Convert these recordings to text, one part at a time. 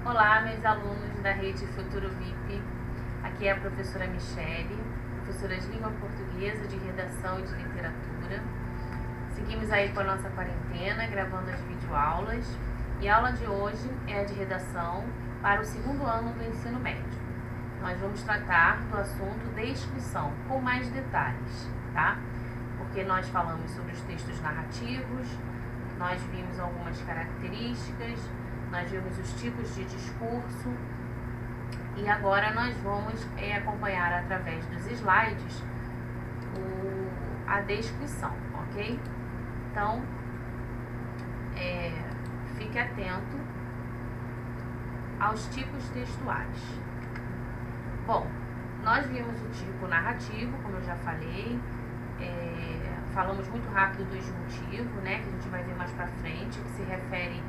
Olá, meus alunos da Rede Futuro VIP. Aqui é a professora Michele, professora de Língua Portuguesa, de Redação e de Literatura. Seguimos aí com a nossa quarentena, gravando as videoaulas. E a aula de hoje é a de redação para o segundo ano do ensino médio. Nós vamos tratar do assunto descrição, com mais detalhes, tá? Porque nós falamos sobre os textos narrativos, nós vimos algumas características, nós vimos os tipos de discurso e agora nós vamos acompanhar através dos slides a descrição, ok? Então, fique atento aos tipos textuais. Bom, nós vimos o tipo narrativo, como eu já falei, falamos muito rápido do disjuntivo, né, que a gente vai ver mais pra frente, que se refere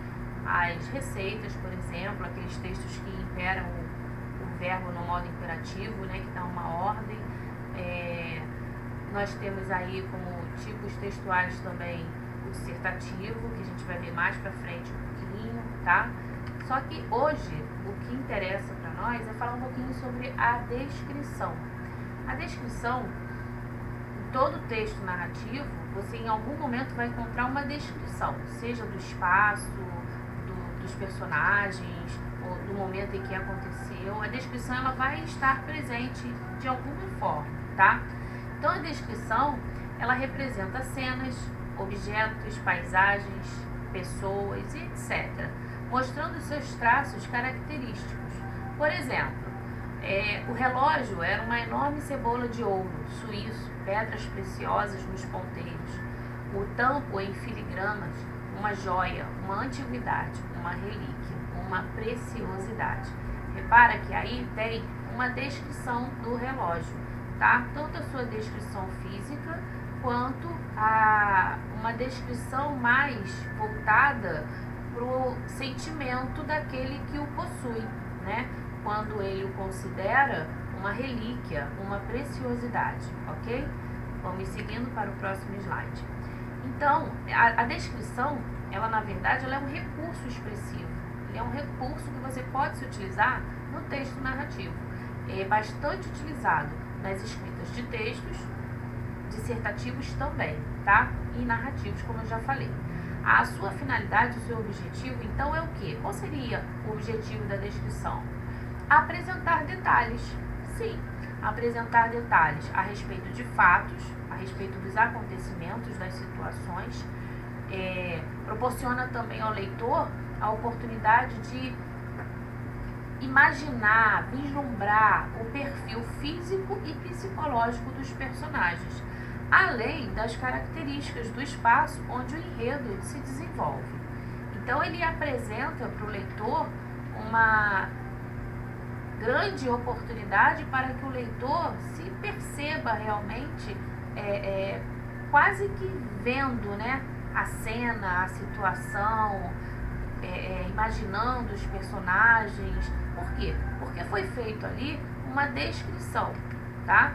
às receitas, por exemplo, aqueles textos que imperam o verbo no modo imperativo, né, que dá uma ordem. Nós temos aí como tipos textuais também o dissertativo, que a gente vai ver mais pra frente um pouquinho, tá? Só que hoje o que interessa para nós é falar um pouquinho sobre a descrição. A descrição, em todo texto narrativo, você em algum momento vai encontrar uma descrição, seja do espaço, dos personagens, ou do momento em que aconteceu. A descrição ela vai estar presente de alguma forma, tá? Então a descrição ela representa cenas, objetos, paisagens, pessoas e etc., mostrando seus traços característicos. Por exemplo, o relógio era uma enorme cebola de ouro suíço, pedras preciosas nos ponteiros. O tampo em filigranas, uma joia, uma antiguidade, uma relíquia, uma preciosidade. Repara que aí tem uma descrição do relógio, tá? Tanto a sua descrição física quanto a uma descrição mais voltada para o sentimento daquele que o possui, né? Quando ele o considera uma relíquia, uma preciosidade, ok? Vamos seguindo para o próximo slide. Então, a descrição, ela na verdade, ela é um recurso expressivo. Ele é um recurso que você pode se utilizar no texto narrativo. É bastante utilizado nas escritas de textos, dissertativos também, tá? E narrativos, como eu já falei. A sua finalidade, o seu objetivo, então, é o quê? Qual seria o objetivo da descrição? Apresentar detalhes. Sim, apresentar detalhes a respeito de fatos, a respeito dos acontecimentos, das situações. Proporciona também ao leitor a oportunidade de imaginar, vislumbrar o perfil físico e psicológico dos personagens, além das características do espaço onde o enredo se desenvolve. Então ele apresenta para o leitor uma grande oportunidade para que o leitor se perceba realmente, quase que vendo, né, a cena, a situação, imaginando os personagens. Por quê? Porque foi feito ali uma descrição, tá?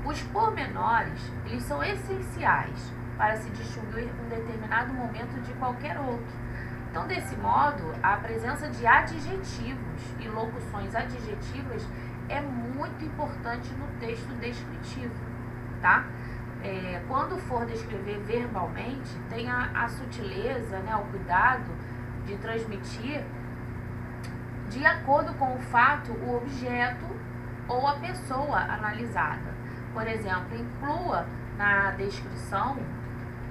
Os pormenores, eles são essenciais para se distinguir um determinado momento de qualquer outro. Então, desse modo, a presença de adjetivos e locuções adjetivas é muito importante no texto descritivo, tá? Quando for descrever verbalmente, tenha a sutileza, né, o cuidado de transmitir de acordo com o fato, o objeto ou a pessoa analisada. Por exemplo, inclua na descrição,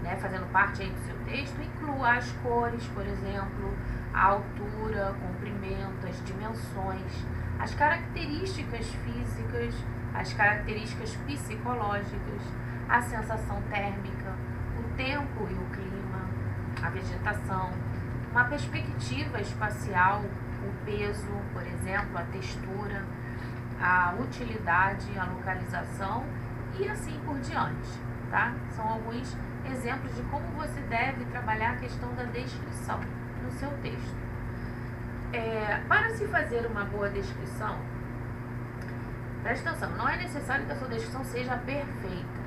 né, fazendo parte aí do seu texto, inclua as cores, por exemplo, a altura, comprimento, as dimensões, as características físicas, as características psicológicas, a sensação térmica, o tempo e o clima, a vegetação, uma perspectiva espacial, o peso, por exemplo, a textura, a utilidade, a localização e assim por diante, tá? São alguns exemplos de como você deve trabalhar a questão da descrição no seu texto. Para se fazer uma boa descrição, preste atenção, não é necessário que a sua descrição seja perfeita.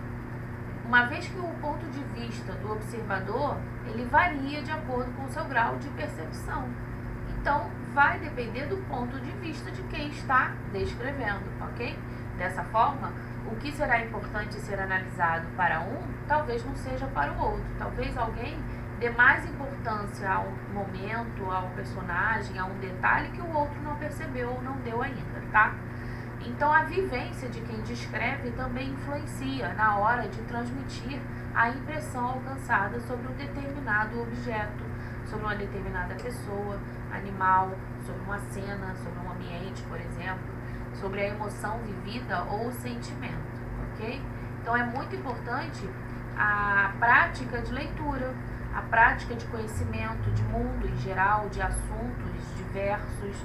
uma vez que o ponto de vista do observador ele varia de acordo com o seu grau de percepção. Então, vai depender do ponto de vista de quem está descrevendo, ok? Dessa forma, o que será importante ser analisado para um, talvez não seja para o outro. Talvez alguém dê mais importância ao momento, ao personagem, a um detalhe que o outro não percebeu ou não deu ainda, tá? Então, a vivência de quem descreve também influencia na hora de transmitir a impressão alcançada sobre um determinado objeto, sobre uma determinada pessoa, animal, sobre uma cena, sobre um ambiente, por exemplo, sobre a emoção vivida ou o sentimento, ok? Então, é muito importante a prática de leitura, a prática de conhecimento de mundo em geral, de assuntos diversos,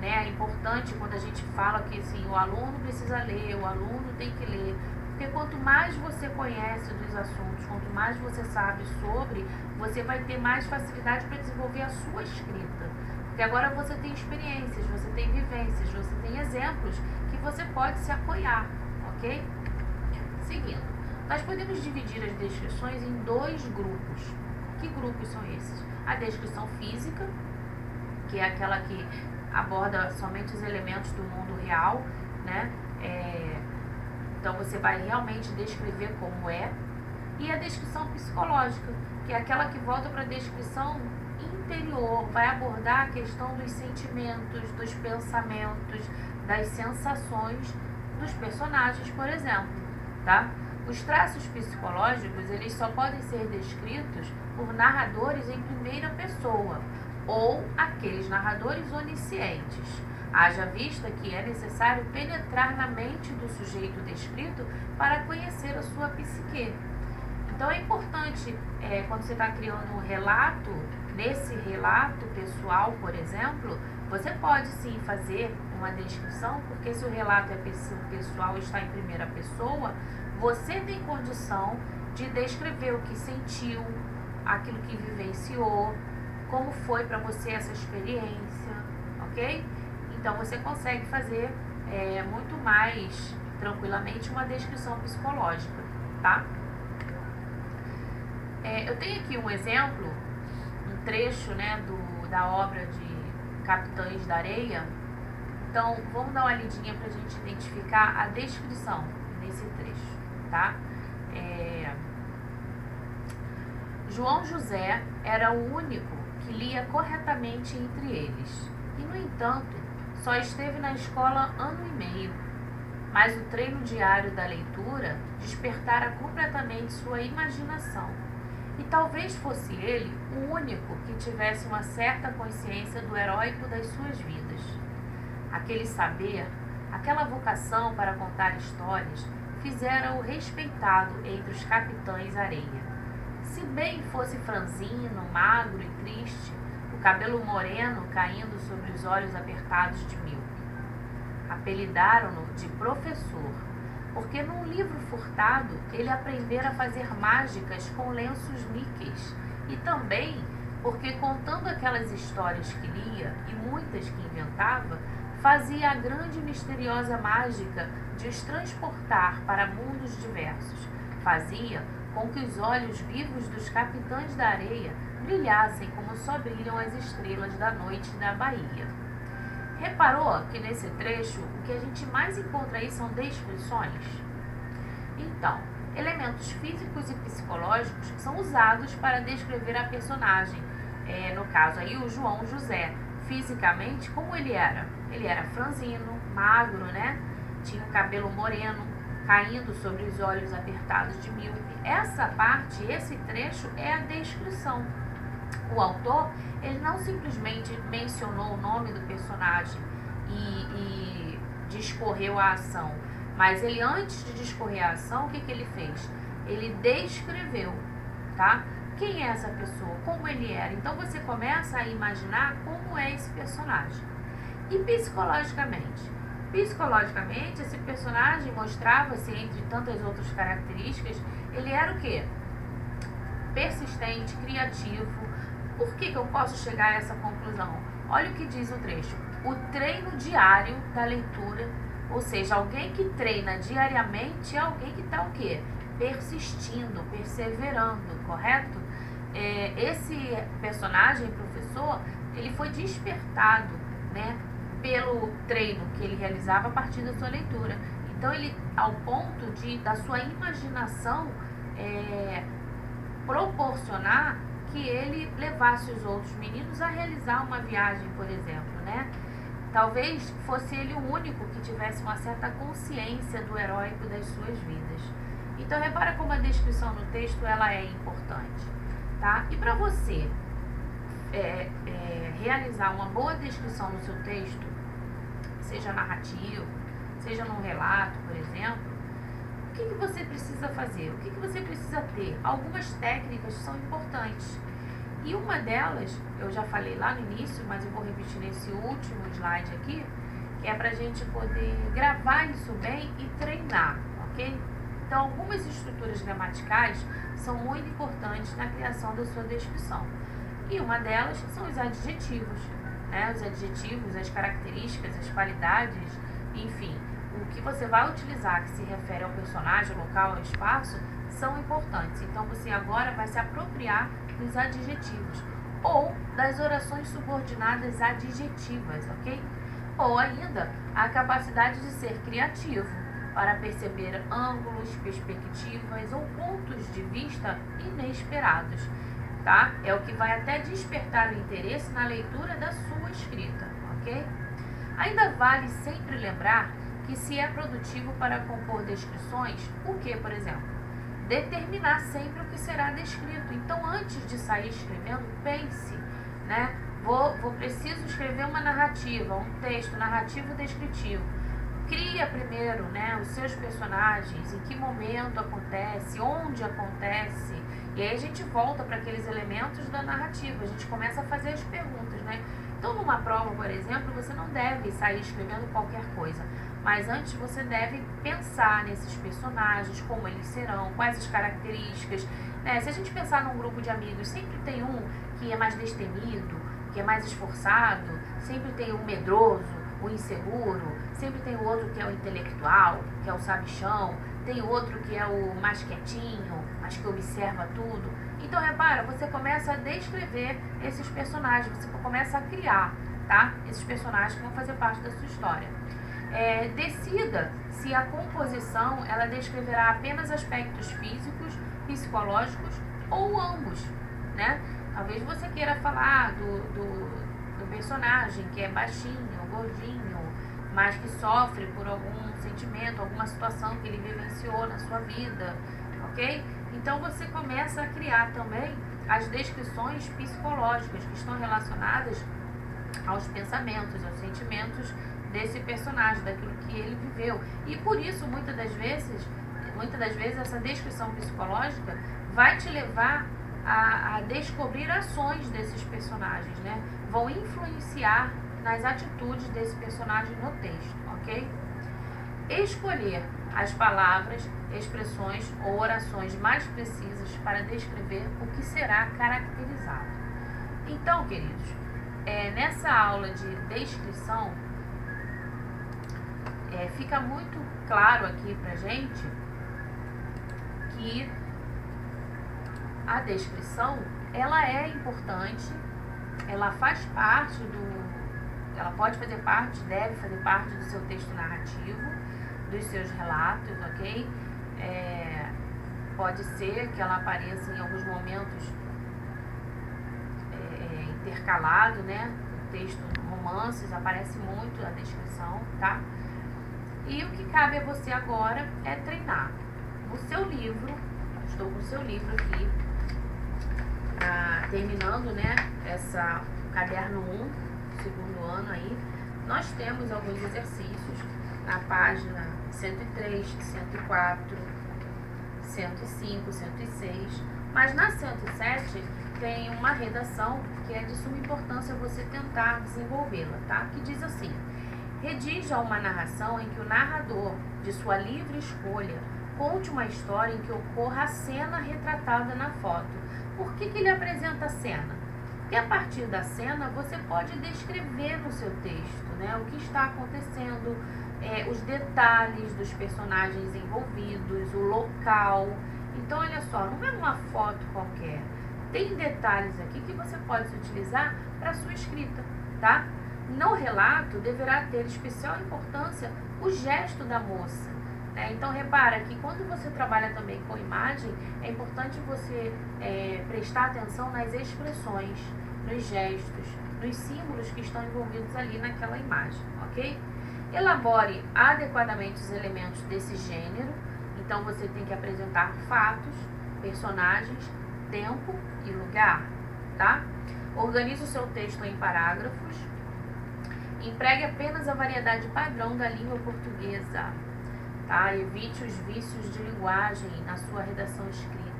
né? É importante quando a gente fala que assim, o aluno precisa ler, o aluno tem que ler, porque quanto mais você conhece dos assuntos, quanto mais você sabe sobre, você vai ter mais facilidade para desenvolver a sua escrita. Porque agora você tem experiências, você tem vivências, você tem exemplos que você pode se apoiar, ok? Seguindo, nós podemos dividir as descrições em dois grupos. Que grupos são esses? A descrição física, que é aquela que aborda somente os elementos do mundo real, né? Então você vai realmente descrever como é. E a descrição psicológica, que é aquela que volta para a descrição interior, vai abordar a questão dos sentimentos, dos pensamentos, das sensações dos personagens, por exemplo, tá? Os traços psicológicos, eles só podem ser descritos por narradores em primeira pessoa ou aqueles narradores oniscientes. Haja vista que é necessário penetrar na mente do sujeito descrito para conhecer a sua psique. Então é importante, quando você está criando um relato, nesse relato pessoal, por exemplo, você pode sim fazer uma descrição, porque se o relato é pessoal e está em primeira pessoa, você tem condição de descrever o que sentiu, aquilo que vivenciou, como foi para você essa experiência, ok? Então você consegue fazer muito mais tranquilamente uma descrição psicológica, tá? Eu tenho aqui um exemplo, um trecho, né, da obra de Capitães da Areia. Então vamos dar uma lidinha para a gente identificar a descrição nesse trecho, tá? João José era o único que lia corretamente entre eles, e no entanto só esteve na escola ano e meio, mas o treino diário da leitura despertara completamente sua imaginação, e talvez fosse ele o único que tivesse uma certa consciência do heróico das suas vidas. Aquele saber, aquela vocação para contar histórias, fizeram-o respeitado entre os capitães areia. Se bem fosse franzino, magro e triste, o cabelo moreno caindo sobre os olhos apertados de míope. Apelidaram-no de professor, porque num livro furtado ele aprendera a fazer mágicas com lenços níqueis, e também porque, contando aquelas histórias que lia e muitas que inventava, fazia a grande e misteriosa mágica de os transportar para mundos diversos. Fazia com que os olhos vivos dos capitães da areia brilhassem como só brilham as estrelas da noite da Bahia. Reparou que nesse trecho o que a gente mais encontra aí são descrições? Então, elementos físicos e psicológicos são usados para descrever a personagem. No caso aí, o João José. Fisicamente, como ele era? Ele era franzino, magro, né? Tinha o cabelo moreno, caindo sobre os olhos apertados de míope. Essa parte, esse trecho é a descrição. O autor, ele não simplesmente mencionou o nome do personagem e discorreu a ação, mas ele, antes de discorrer a ação, o que ele fez? Ele descreveu, tá? Quem é essa pessoa? Como ele era? Então você começa a imaginar como é esse personagem. E psicologicamente? Psicologicamente, esse personagem mostrava-se, entre tantas outras características, ele era o quê? Persistente, criativo. Por que eu posso chegar a essa conclusão? Olha o que diz o trecho. O treino diário da leitura, ou seja, alguém que treina diariamente é alguém que está o quê? Persistindo, perseverando, correto? Esse personagem, professor, ele foi despertado né, pelo treino que ele realizava a partir da sua leitura. Então ele, ao ponto da sua imaginação proporcionar que ele levasse os outros meninos a realizar uma viagem, por exemplo, né? Talvez fosse ele o único que tivesse uma certa consciência do heróico das suas vidas. Então repara como a descrição no texto ela é importante, tá? E para você realizar uma boa descrição no seu texto, seja narrativo, seja num relato, por exemplo, o que você precisa fazer? O que você precisa ter? Algumas técnicas são importantes. E uma delas, eu já falei lá no início, mas eu vou repetir nesse último slide aqui, que é para a gente poder gravar isso bem e treinar, ok? Então, algumas estruturas gramaticais são muito importantes na criação da sua descrição. E uma delas são os adjetivos, né? Os adjetivos, as características, as qualidades, enfim, o que você vai utilizar que se refere ao personagem, ao local, ao espaço, são importantes. Então, você agora vai se apropriar dos adjetivos ou das orações subordinadas adjetivas, ok? Ou ainda, a capacidade de ser criativo para perceber ângulos, perspectivas ou pontos de vista inesperados, tá? É o que vai até despertar o interesse na leitura da sua escrita, ok? Ainda vale sempre lembrar que se é produtivo para compor descrições, o que, por exemplo? Determinar sempre o que será descrito. Então, antes de sair escrevendo, pense, né? Preciso escrever uma narrativa, um texto narrativo descritivo. Cria primeiro, né, os seus personagens, em que momento acontece, onde acontece, e aí a gente volta para aqueles elementos da narrativa, a gente começa a fazer as perguntas, né? Então, numa prova, por exemplo, você não deve sair escrevendo qualquer coisa, mas antes você deve pensar nesses personagens, como eles serão, quais as características, né? Se a gente pensar num grupo de amigos, sempre tem um que é mais destemido, que é mais esforçado, sempre tem um medroso, o inseguro, sempre tem o outro que é o intelectual, que é o sabichão, tem o outro que é o mais quietinho, mas que observa tudo. Então, repara, você começa a descrever esses personagens, você começa a criar, tá? Esses personagens que vão fazer parte da sua história. Decida se a composição, ela descreverá apenas aspectos físicos, psicológicos ou ambos, né? Talvez você queira falar do personagem que é baixinho, gordinho, mas que sofre por algum sentimento, alguma situação que ele vivenciou na sua vida, ok? Então você começa a criar também as descrições psicológicas que estão relacionadas aos pensamentos, aos sentimentos desse personagem, daquilo que ele viveu. E por isso, muitas das vezes essa descrição psicológica vai te levar a descobrir ações desses personagens, né? Vão influenciar nas atitudes desse personagem no texto, ok? Escolher as palavras, expressões ou orações mais precisas para descrever o que será caracterizado. Então, queridos, nessa aula de descrição, fica muito claro aqui pra gente que a descrição, ela é importante, ela faz parte ela pode fazer parte, deve fazer parte do seu texto narrativo, dos seus relatos, ok? Pode ser que ela apareça em alguns momentos intercalado, né? O texto, romances, aparece muito a descrição, tá? E o que cabe a você agora é treinar. O seu livro, estou com o seu livro aqui, terminando, né, o caderno 1, segundo ano aí, nós temos alguns exercícios na página 103, 104, 105, 106, mas na 107 tem uma redação que é de suma importância você tentar desenvolvê-la, tá? Que diz assim: redija uma narração em que o narrador, de sua livre escolha, conte uma história em que ocorra a cena retratada na foto. Por que ele apresenta a cena? Porque a partir da cena você pode descrever no seu texto, né, o que está acontecendo, os detalhes dos personagens envolvidos, o local. Então, olha só, não é uma foto qualquer. Tem detalhes aqui que você pode utilizar para a sua escrita, tá? No relato, deverá ter especial importância o gesto da moça. Então, repara que quando você trabalha também com imagem, é importante você prestar atenção nas expressões, nos gestos, nos símbolos que estão envolvidos ali naquela imagem, ok? Elabore adequadamente os elementos desse gênero. Então, você tem que apresentar fatos, personagens, tempo e lugar, tá? Organize o seu texto em parágrafos. Empregue apenas a variedade padrão da língua portuguesa, tá? Evite os vícios de linguagem na sua redação escrita,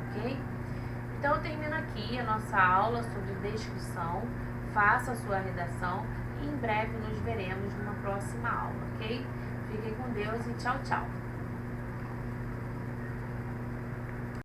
ok? Então, eu termino aqui a nossa aula sobre descrição. Faça a sua redação e em breve nos veremos numa próxima aula, ok? Fiquem com Deus e tchau, tchau!